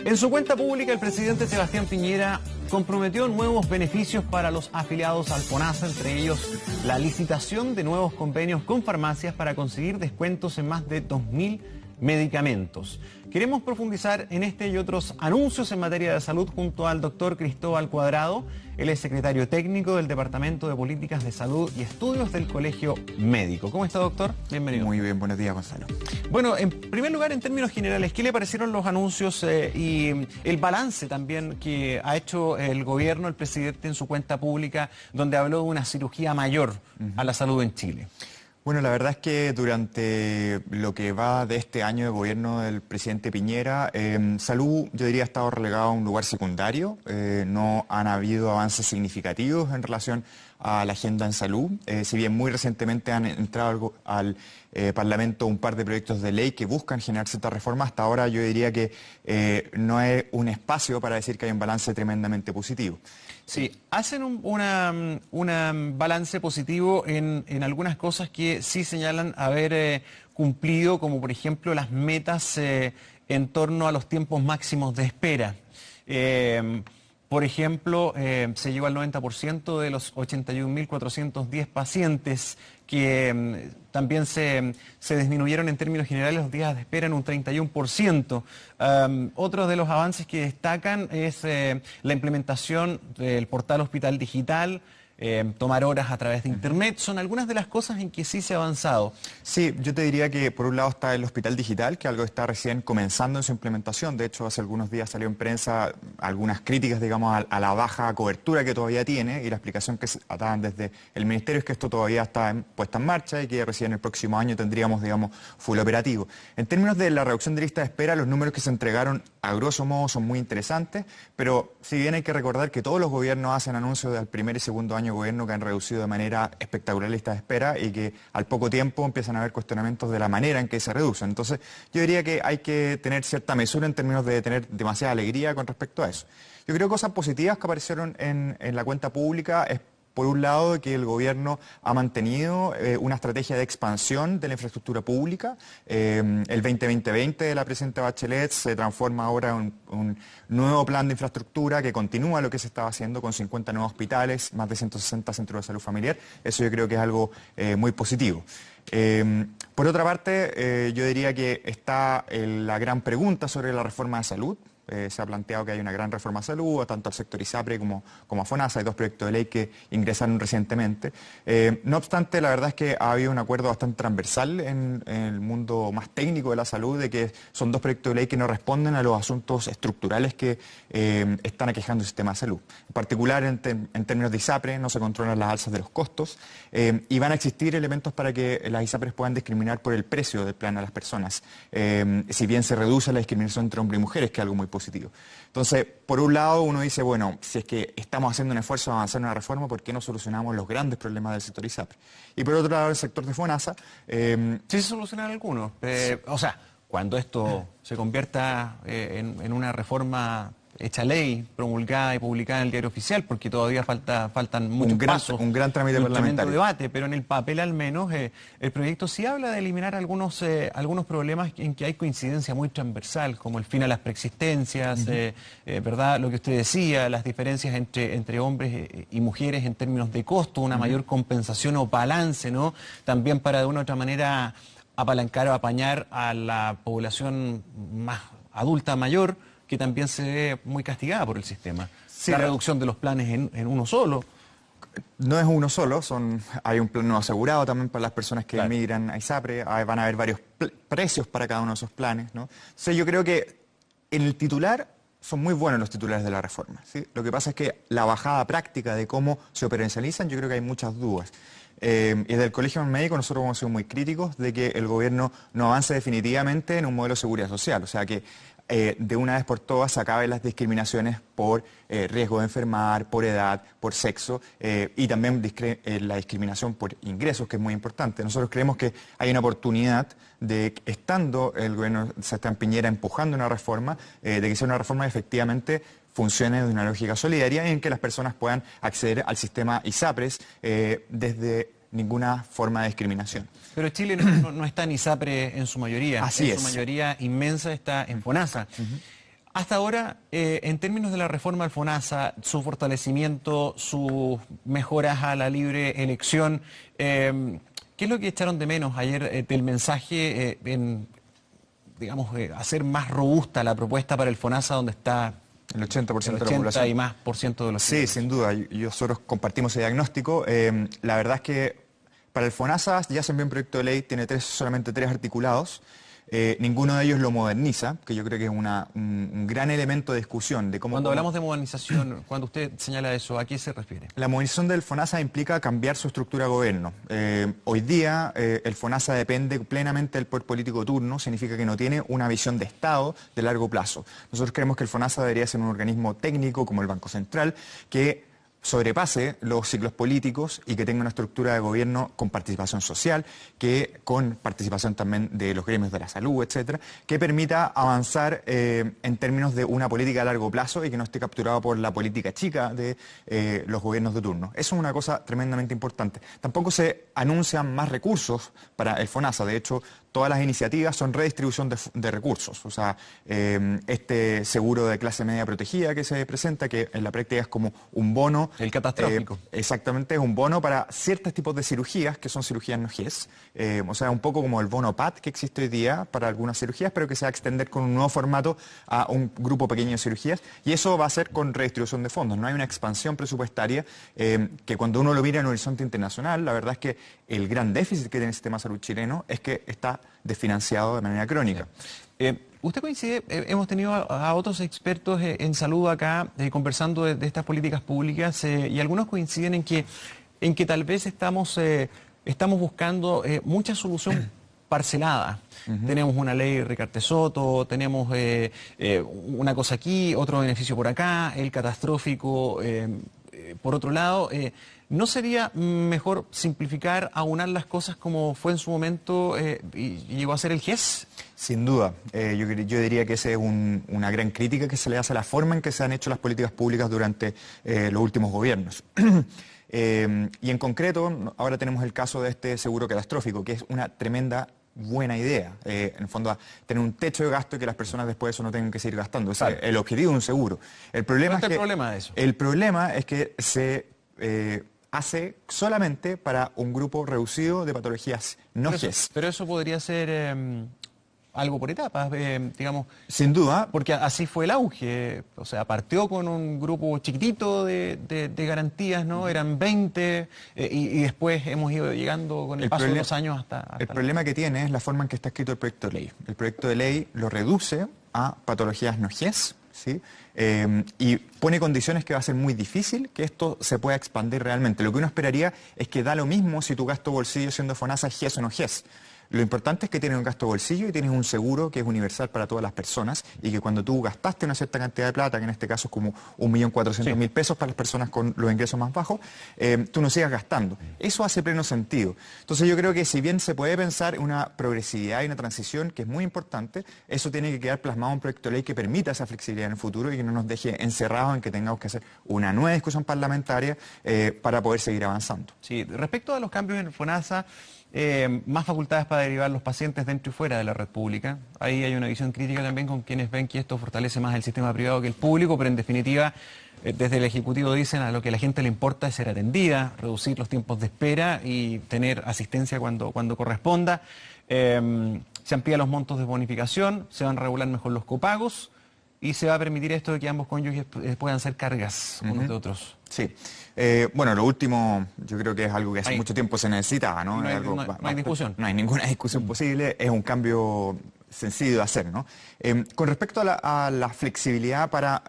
En su cuenta pública, el presidente Sebastián Piñera comprometió nuevos beneficios para los afiliados al FONASA, entre ellos la licitación de nuevos convenios con farmacias para conseguir descuentos en más de 2.000 medicamentos. Queremos profundizar en este y otros anuncios en materia de salud junto al doctor Cristóbal Cuadrado. Él es secretario técnico del Departamento de Políticas de Salud y Estudios del Colegio Médico. ¿Cómo está, doctor? Bienvenido. Muy bien, buenos días, Gonzalo. Bueno, en primer lugar, en términos generales, ¿qué le parecieron los anuncios y el balance también que ha hecho el gobierno, el presidente en su cuenta pública, donde habló de una cirugía mayor a la salud en Chile? Bueno, la verdad es que durante lo que va de este año de gobierno del presidente Piñera, salud, yo diría, ha estado relegado a un lugar secundario. No han habido avances significativos en relación a la agenda en salud. Si bien muy recientemente han entrado al Parlamento un par de proyectos de ley que buscan generar ciertas reformas, hasta ahora yo diría que no es un espacio para decir que hay un balance tremendamente positivo. Sí, hacen un balance positivo en algunas cosas que sí señalan haber cumplido, como por ejemplo las metas en torno a los tiempos máximos de espera. Por ejemplo, se llegó al 90% de los 81.410 pacientes que también se disminuyeron en términos generales los días de espera en un 31%. Otro de los avances que destacan es la implementación del portal Hospital Digital, tomar horas a través de Internet. Son algunas de las cosas en que sí se ha avanzado. Sí, yo te diría que por un lado está el Hospital Digital, que algo está recién comenzando en su implementación. De hecho, hace algunos días salió en prensa algunas críticas, digamos, a la baja cobertura que todavía tiene, y la explicación que se daban desde el Ministerio es que esto todavía está puesta en marcha y que recién el próximo año tendríamos, digamos, full operativo. En términos de la reducción de lista de espera, los números que se entregaron a grosso modo son muy interesantes, pero si bien hay que recordar que todos los gobiernos hacen anuncios del primer y segundo año de gobierno que han reducido de manera espectacular listas de espera y que al poco tiempo empiezan a haber cuestionamientos de la manera en que se reducen. Entonces, yo diría que hay que tener cierta mesura en términos de tener demasiada alegría con respecto a eso. Yo creo que cosas positivas que aparecieron en la cuenta pública es, por un lado, que el gobierno ha mantenido una estrategia de expansión de la infraestructura pública. El 2020 de la presidenta Bachelet se transforma ahora en un nuevo plan de infraestructura que continúa lo que se estaba haciendo con 50 nuevos hospitales, más de 160 centros de salud familiar. Eso yo creo que es algo muy positivo. Por otra parte, yo diría que está la gran pregunta sobre la reforma de salud. Se ha planteado que hay una gran reforma de salud, tanto al sector ISAPRE como a FONASA. Hay dos proyectos de ley que ingresaron recientemente. No obstante, la verdad es que ha habido un acuerdo bastante transversal en el mundo más técnico de la salud, de que son dos proyectos de ley que no responden a los asuntos estructurales que están aquejando el sistema de salud. En particular, en términos de ISAPRE, no se controlan las alzas de los costos y van a existir elementos para que las ISAPRES puedan discriminar por el precio del plan a las personas. Si bien se reduce la discriminación entre hombres y mujeres, que es algo muy positivo. Entonces, por un lado, uno dice, bueno, si es que estamos haciendo un esfuerzo de avanzar en una reforma, ¿por qué no solucionamos los grandes problemas del sector ISAPRE? Y por otro lado, el sector de FONASA... sí se solucionan algunos. Sí. O sea, cuando esto se convierta en una reforma hecha ley, promulgada y publicada en el Diario Oficial, porque todavía faltan muchos pasos. Un gran trámite parlamentario. Debate, pero en el papel al menos el proyecto sí habla de eliminar algunos problemas en que hay coincidencia muy transversal, como el fin a las preexistencias, ¿verdad? Lo que usted decía, las diferencias entre hombres y mujeres en términos de costo, una mayor compensación o balance, ¿no? También para de una u otra manera apalancar o apañar a la población más adulta mayor, que también se ve muy castigada por el sistema. Sí, la reducción de los planes en uno solo. No es uno solo, hay un plan no asegurado también para las personas que emigran a ISAPRE, van a haber varios precios para cada uno de esos planes, ¿no? Entonces yo creo que en el titular son muy buenos los titulares de la reforma, ¿sí? Lo que pasa es que la bajada práctica de cómo se operacionalizan, yo creo que hay muchas dudas. Y desde el Colegio Médico nosotros hemos sido muy críticos de que el gobierno no avance definitivamente en un modelo de seguridad social, o sea que de una vez por todas se acaben las discriminaciones por riesgo de enfermar, por edad, por sexo y también la discriminación por ingresos, que es muy importante. Nosotros creemos que hay una oportunidad de, estando el gobierno de Sebastián Piñera empujando una reforma, de que sea una reforma que efectivamente funcione de una lógica solidaria en que las personas puedan acceder al sistema ISAPRES desde ninguna forma de discriminación. Pero Chile no está en ISAPRE en su mayoría. Así es. En su mayoría inmensa está en FONASA. Hasta ahora, en términos de la reforma al FONASA, su fortalecimiento, sus mejoras a la libre elección, ¿qué es lo que echaron de menos ayer del mensaje en, digamos, hacer más robusta la propuesta para el FONASA donde está El 80% el de la 80 población. y más por ciento de los Sí, ciudadanos? sin duda. Nosotros compartimos ese diagnóstico. La verdad es que para el FONASA ya se envió un proyecto de ley, tiene solamente tres articulados. Ninguno de ellos lo moderniza, que yo creo que es un gran elemento de discusión de cómo... Cuando hablamos de modernización, cuando usted señala eso, ¿a qué se refiere? La modernización del FONASA implica cambiar su estructura de gobierno. Hoy día el FONASA depende plenamente del poder político de turno, significa que no tiene una visión de Estado de largo plazo. Nosotros creemos que el FONASA debería ser un organismo técnico como el Banco Central que sobrepase los ciclos políticos y que tenga una estructura de gobierno con participación social, que con participación también de los gremios de la salud, etcétera, que permita avanzar en términos de una política a largo plazo y que no esté capturado por la política chica de los gobiernos de turno. Eso es una cosa tremendamente importante. Tampoco se anuncian más recursos para el FONASA. De hecho, todas las iniciativas son redistribución de recursos. O sea, este seguro de clase media protegida que se presenta, que en la práctica es como un bono. El catastrófico. Exactamente, es un bono para ciertos tipos de cirugías, que son cirugías no GES. O sea, un poco como el bono PAD que existe hoy día para algunas cirugías, pero que se va a extender con un nuevo formato a un grupo pequeño de cirugías. Y eso va a ser con redistribución de fondos. No hay una expansión presupuestaria que cuando uno lo mira en un horizonte internacional, la verdad es que el gran déficit que tiene el sistema de salud chileno es que está desfinanciado de manera crónica. ¿Usted coincide? Hemos tenido a otros expertos en salud acá conversando de estas políticas públicas y algunos coinciden en que tal vez estamos buscando mucha solución parcelada. Tenemos una ley Ricardo Soto, tenemos una cosa aquí, otro beneficio por acá, el catastrófico por otro lado. ¿No sería mejor simplificar, aunar las cosas como fue en su momento y llegó a ser el GES? Sin duda. Yo diría que esa es una gran crítica que se le hace a la forma en que se han hecho las políticas públicas durante los últimos gobiernos. Y en concreto, ahora tenemos el caso de este seguro catastrófico, que es una tremenda buena idea. En el fondo, tener un techo de gasto y que las personas después de eso no tengan que seguir gastando. Ese es el objetivo de un seguro. El problema ¿Cuál es el problema de eso? El problema es que se hace solamente para un grupo reducido de patologías no GES. Pero eso podría ser algo por etapas, digamos. Sin duda. Porque así fue el auge. O sea, partió con un grupo chiquitito de garantías, ¿no? Eran 20 y después hemos ido llegando con el paso de los años hasta el problema que tiene es la forma en que está escrito el proyecto de ley. El proyecto de ley lo reduce a patologías no GES, ¿sí? Y pone condiciones que va a ser muy difícil que esto se pueda expandir realmente. Lo que uno esperaría es que da lo mismo si tu gasto bolsillo siendo FONASA es GES o no GES. Lo importante es que tienes un gasto bolsillo y tienes un seguro que es universal para todas las personas y que cuando tú gastaste una cierta cantidad de plata, que en este caso es como 1.400.000 pesos para las personas con los ingresos más bajos, tú no sigas gastando. Eso hace pleno sentido. Entonces yo creo que si bien se puede pensar en una progresividad y una transición que es muy importante, eso tiene que quedar plasmado en un proyecto de ley que permita esa flexibilidad en el futuro y que no nos deje encerrados en que tengamos que hacer una nueva discusión parlamentaria para poder seguir avanzando. Sí, respecto a los cambios en FONASA, más facultades para derivar los pacientes dentro y fuera de la red pública. Ahí hay una visión crítica también con quienes ven que esto fortalece más el sistema privado que el público, pero en definitiva, desde el Ejecutivo dicen a lo que a la gente le importa es ser atendida, reducir los tiempos de espera y tener asistencia cuando corresponda. Se amplían los montos de bonificación, se van a regular mejor los copagos y se va a permitir esto de que ambos cónyuges puedan ser cargas unos de otros. Sí. Bueno, lo último, yo creo que es algo que hace mucho tiempo se necesitaba, ¿no? No hay discusión. No hay ninguna discusión posible, es un cambio sencillo de hacer, ¿no? Con respecto a la flexibilidad para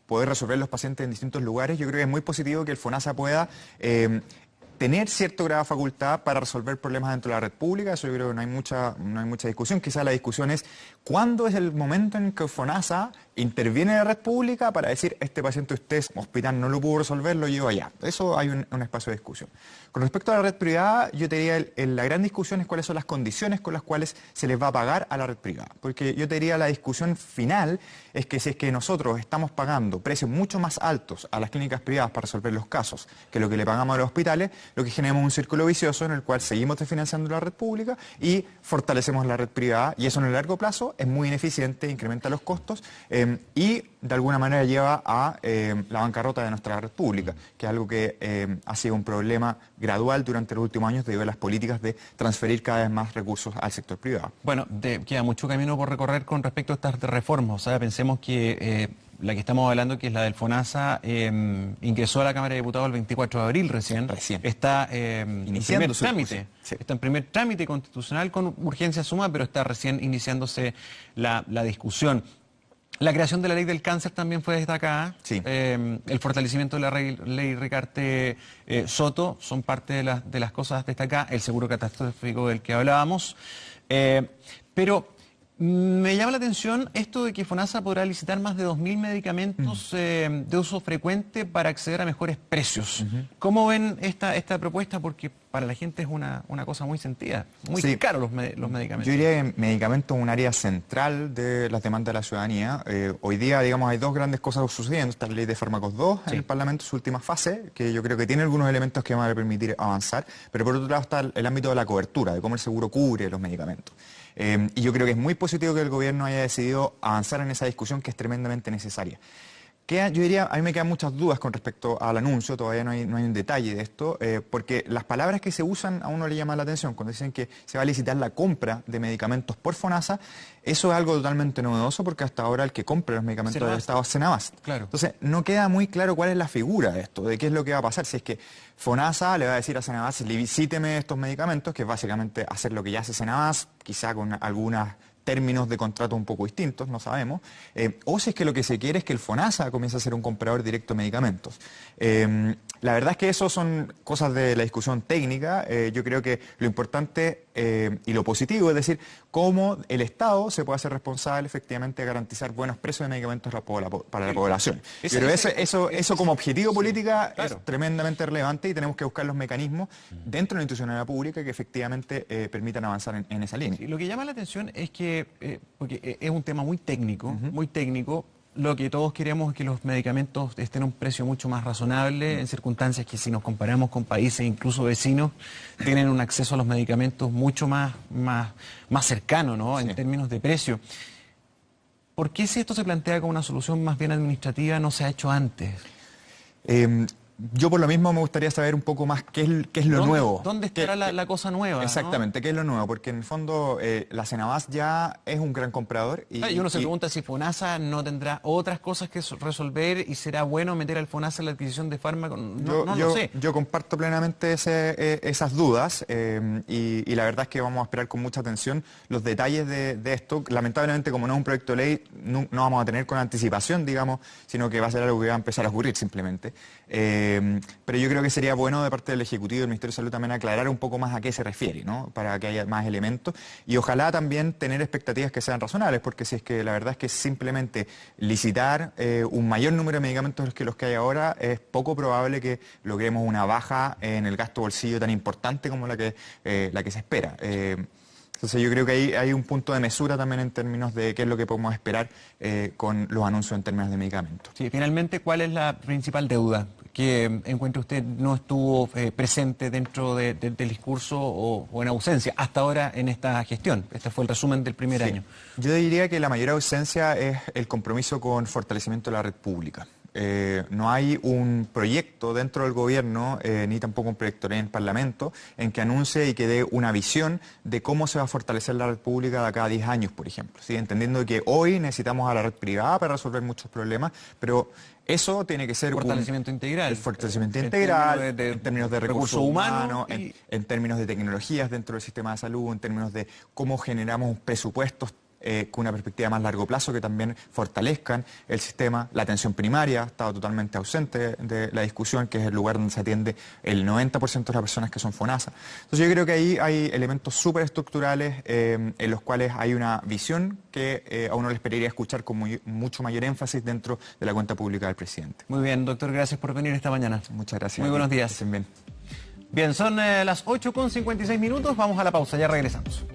poder resolver los pacientes en distintos lugares, yo creo que es muy positivo que el FONASA pueda tener cierto grado de facultad para resolver problemas dentro de la red pública. Eso yo creo que no hay mucha discusión. Quizás la discusión es cuándo es el momento en que FONASA interviene en la red pública para decir este paciente usted hospital no lo pudo resolver, lo llevo allá. Eso hay un espacio de discusión. Con respecto a la red privada, yo te diría la gran discusión es cuáles son las condiciones con las cuales se les va a pagar a la red privada. Porque yo te diría la discusión final es que si es que nosotros estamos pagando precios mucho más altos a las clínicas privadas para resolver los casos que lo que le pagamos a los hospitales, lo que generamos es un círculo vicioso en el cual seguimos desfinanciando la red pública y fortalecemos la red privada y eso en el largo plazo es muy ineficiente, incrementa los costos y de alguna manera lleva a la bancarrota de nuestra red pública, que es algo que ha sido un problema gradual durante los últimos años debido a las políticas de transferir cada vez más recursos al sector privado. Bueno, queda mucho camino por recorrer con respecto a estas reformas. O sea, pensemos que la que estamos hablando, que es la del FONASA, ingresó a la Cámara de Diputados el 24 de abril recién. Está iniciando su trámite. Sí. Está en primer trámite constitucional con urgencia suma, pero está recién iniciándose la discusión. La creación de la ley del cáncer también fue destacada. Sí. El fortalecimiento de la ley Ricarte Soto son parte de las cosas destacadas. El seguro catastrófico del que hablábamos. Pero me llama la atención esto de que FONASA podrá licitar más de 2.000 medicamentos de uso frecuente para acceder a mejores precios. ¿Cómo ven esta propuesta? Porque para la gente es una cosa muy sentida, muy caro los medicamentos. Yo diría que medicamentos es un área central de las demandas de la ciudadanía. Hoy día, digamos, hay dos grandes cosas sucediendo. Está la ley de fármacos 2 en el Parlamento, su última fase, que yo creo que tiene algunos elementos que van a permitir avanzar, pero por otro lado está el ámbito de la cobertura, de cómo el seguro cubre los medicamentos. Y yo creo que es muy positivo que el gobierno haya decidido avanzar en esa discusión que es tremendamente necesaria. Yo diría, a mí me quedan muchas dudas con respecto al anuncio, todavía no hay un detalle de esto, porque las palabras que se usan a uno le llaman la atención. Cuando dicen que se va a licitar la compra de medicamentos por FONASA, eso es algo totalmente novedoso porque hasta ahora el que compra los medicamentos del Estado es Senabast. Claro. Entonces, no queda muy claro cuál es la figura de esto, de qué es lo que va a pasar. Si es que FONASA le va a decir a Senabast, licíteme estos medicamentos, que es básicamente hacer lo que ya hace Senabast, quizá con algunas términos de contrato un poco distintos, no sabemos, o si es que lo que se quiere es que el FONASA comience a ser un comprador directo de medicamentos. La verdad es que eso son cosas de la discusión técnica. Yo creo que lo importante y lo positivo es decir, cómo el Estado se puede hacer responsable efectivamente de garantizar buenos precios de medicamentos para la población. Pero eso como objetivo política es tremendamente relevante y tenemos que buscar los mecanismos dentro de la institucionalidad pública que efectivamente permitan avanzar en esa línea. Sí, lo que llama la atención es que, porque es un tema muy técnico, lo que todos queremos es que los medicamentos estén a un precio mucho más razonable, en circunstancias que si nos comparamos con países, incluso vecinos, tienen un acceso a los medicamentos mucho más cercano, ¿no? En términos de precio. ¿Por qué si esto se plantea como una solución más bien administrativa no se ha hecho antes? Yo por lo mismo me gustaría saber un poco más qué es lo nuevo. ¿Dónde estará la cosa nueva? Exactamente, ¿no? ¿Qué es lo nuevo? Porque en el fondo la Senabast ya es un gran comprador. Y uno se pregunta si FONASA no tendrá otras cosas que resolver y será bueno meter al FONASA en la adquisición de fármacos. No lo sé. Yo comparto plenamente esas dudas y la verdad es que vamos a esperar con mucha atención los detalles de esto. Lamentablemente, como no es un proyecto de ley, no vamos a tener con anticipación, digamos, sino que va a ser algo que va a empezar a ocurrir simplemente. Pero yo creo que sería bueno de parte del Ejecutivo y del Ministerio de Salud también aclarar un poco más a qué se refiere, ¿no? Para que haya más elementos y ojalá también tener expectativas que sean razonables, porque si es que la verdad es que simplemente licitar un mayor número de medicamentos que los que hay ahora, es poco probable que logremos una baja en el gasto bolsillo tan importante como la que se espera. Entonces yo creo que ahí hay un punto de mesura también en términos de qué es lo que podemos esperar con los anuncios en términos de medicamentos. Sí, finalmente, ¿cuál es la principal deuda que encuentra usted no estuvo presente dentro del discurso o en ausencia hasta ahora en esta gestión? Este fue el resumen del primer año. Yo diría que la mayor ausencia es el compromiso con fortalecimiento de la red pública. No hay un proyecto dentro del gobierno, ni tampoco un proyecto en el Parlamento, en que anuncie y que dé una visión de cómo se va a fortalecer la red pública de acá a 10 años, por ejemplo. ¿Sí? Entendiendo que hoy necesitamos a la red privada para resolver muchos problemas, pero eso tiene que ser fortalecimiento integral. El fortalecimiento integral, en términos de recursos humanos, en términos de tecnologías dentro del sistema de salud, en términos de cómo generamos presupuestos con una perspectiva más largo plazo que también fortalezcan el sistema. La atención primaria ha estado totalmente ausente de la discusión, que es el lugar donde se atiende el 90% de las personas que son FONASA. Entonces yo creo que ahí hay elementos súper estructurales en los cuales hay una visión que a uno le esperaría escuchar con mucho mayor énfasis dentro de la cuenta pública del presidente. Muy bien, doctor, gracias por venir esta mañana. Muchas gracias. Muy buenos días. Estén bien. Bien, son las 8:56, vamos a la pausa, ya regresamos.